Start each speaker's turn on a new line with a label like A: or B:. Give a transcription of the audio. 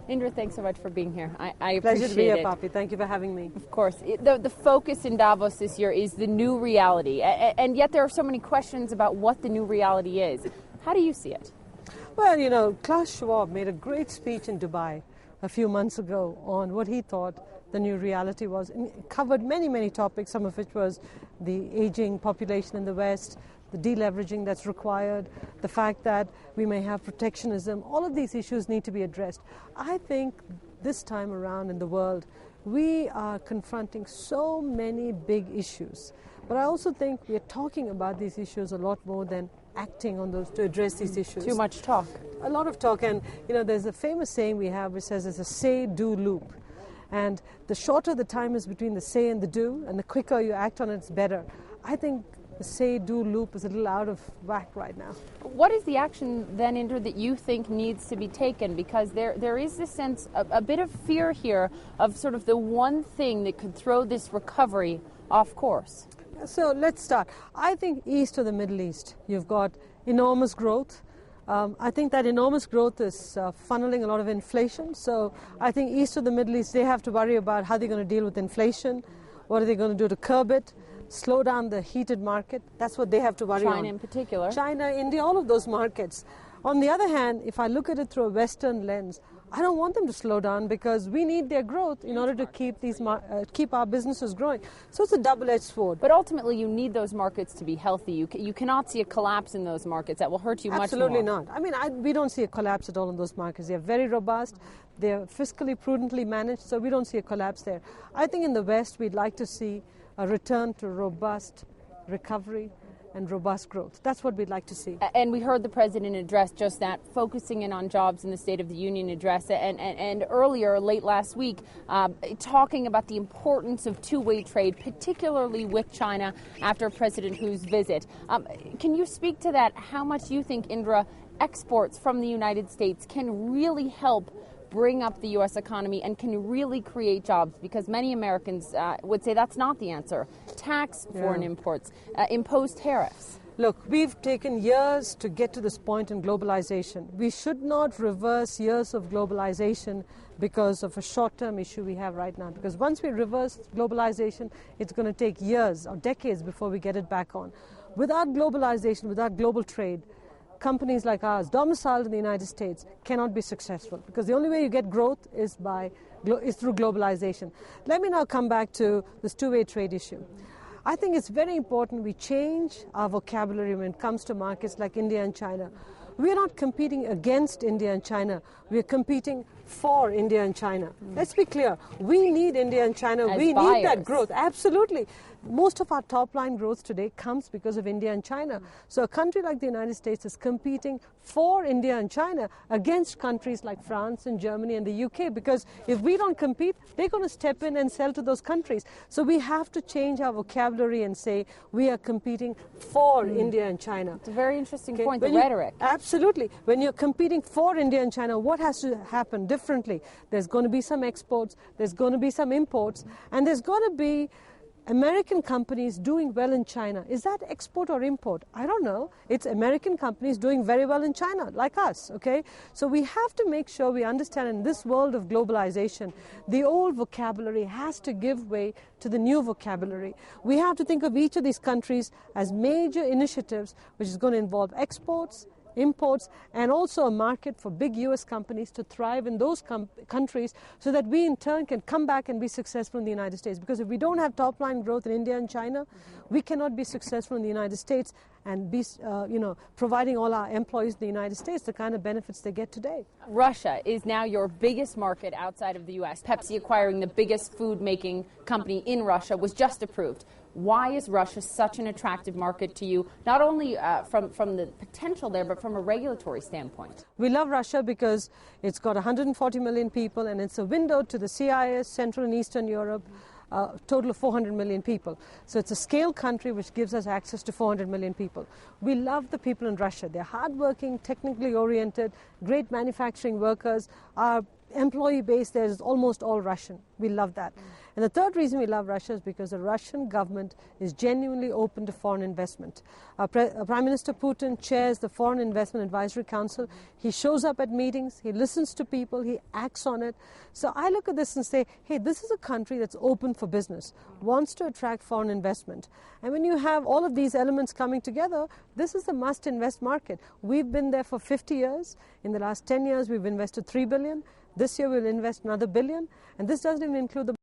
A: Indra, thanks so much for being here. I appreciate it.
B: Pleasure to be here, Papi. Thank you for having me.
A: Of course. The focus in Davos this year is the new reality, and yet there are so many questions about what the new reality is. How do you see it?
B: Well, you know, Klaus Schwab made a great speech in Dubai a few months ago on what he thought the new reality was. And it covered many, many topics, some of which was the aging population in the West, the deleveraging that's required, the fact that we may have protectionism. All of these issues need to be addressed. I think this time around in the world, we are confronting so many big issues. But I also think we are talking about these issues a lot more than acting on those to address these issues.
A: Too much talk.
B: A lot of talk. And, you know, there's a famous saying we have which says it's a say-do loop. And the shorter the time is between the say and the do, and the quicker you act on it, it's better. I think the say-do loop is a little out of whack right now.
A: What is the action then, Indra, that you think needs to be taken? Because there is this sense, a bit of fear here of sort of the one thing that could throw this recovery off course.
B: So let's start. I think east of the Middle East, you've got enormous growth. I think that enormous growth is funneling a lot of inflation. So I think east of the Middle East, they have to worry about how they're going to deal with inflation. What are they going to do to curb it? Slow down the heated market. That's what they have to worry on.
A: China in particular.
B: China, India, all of those markets. On the other hand, if I look at it through a Western lens, I don't want them to slow down because we need their growth in order to keep our businesses growing. So it's a double-edged sword.
A: But ultimately, you need those markets to be healthy. You cannot see a collapse in those markets. That will hurt you much more.
B: Absolutely not. I mean, we don't see a collapse at all in those markets. They're very robust. They're fiscally prudently managed, so we don't see a collapse there. I think in the West, we'd like to see a return to robust recovery and robust growth. That's what we'd like to see.
A: And we heard the President address just that, focusing in on jobs in the State of the Union address, and earlier, late last week, talking about the importance of two-way trade, particularly with China after President Hu's visit. Can you speak to that? How much you think, Indra, exports from the United States can really help bring up the U.S. economy and can really create jobs? Because many Americans would say that's not the answer. Tax foreign imports, impose tariffs.
B: Look, we've taken years to get to this point in globalization. We should not reverse years of globalization because of a short-term issue we have right now. Because once we reverse globalization, it's going to take years or decades before we get it back on. Without globalization, without global trade, companies like ours, domiciled in the United States, cannot be successful because the only way you get growth is through globalization. Let me now come back to this two-way trade issue. I think it's very important we change our vocabulary when it comes to markets like India and China. We're not competing against India and China. We're competing for India and China. Let's be clear. We need India and China.
A: As
B: we
A: buyers.
B: need that growth. Absolutely. Most of our top line growth today comes because of India and China. So a country like the United States is competing for India and China against countries like France and Germany and the UK, because if we don't compete, they're going to step in and sell to those countries. So we have to change our vocabulary and say we are competing for India and China.
A: It's a very interesting point, the rhetoric.
B: Absolutely. When you're competing for India and China, what has to happen differently? There's going to be some exports, there's going to be some imports, and there's going to be American companies doing well in China. Is that export or import? I don't know. It's American companies doing very well in China, like us, okay? So we have to make sure we understand in this world of globalization, the old vocabulary has to give way to the new vocabulary. We have to think of each of these countries as major initiatives, which is going to involve exports, imports, and also a market for big U.S. companies to thrive in those countries so that we in turn can come back and be successful in the United States. Because if we don't have top-line growth in India and China, we cannot be successful in the United States and be, providing all our employees in the United States the kind of benefits they get today.
A: Russia is now your biggest market outside of the U.S. Pepsi acquiring the biggest food-making company in Russia was just approved. Why is Russia such an attractive market to you, not only from the potential there, but from a regulatory standpoint?
B: We love Russia because it's got 140 million people and it's a window to the CIS, Central and Eastern Europe, a total of 400 million people. So it's a scale country which gives us access to 400 million people. We love the people in Russia. They're hardworking, technically oriented, great manufacturing workers. Our employee base there is almost all Russian. We love that. And the third reason we love Russia is because the Russian government is genuinely open to foreign investment. Prime Minister Putin chairs the Foreign Investment Advisory Council. He shows up at meetings, he listens to people, he acts on it. So I look at this and say, hey, this is a country that's open for business, wants to attract foreign investment. And when you have all of these elements coming together, this is the must-invest market. We've been there for 50 years. In the last 10 years, we've invested $3 billion. This year, we'll invest another $1 billion. And this doesn't even include the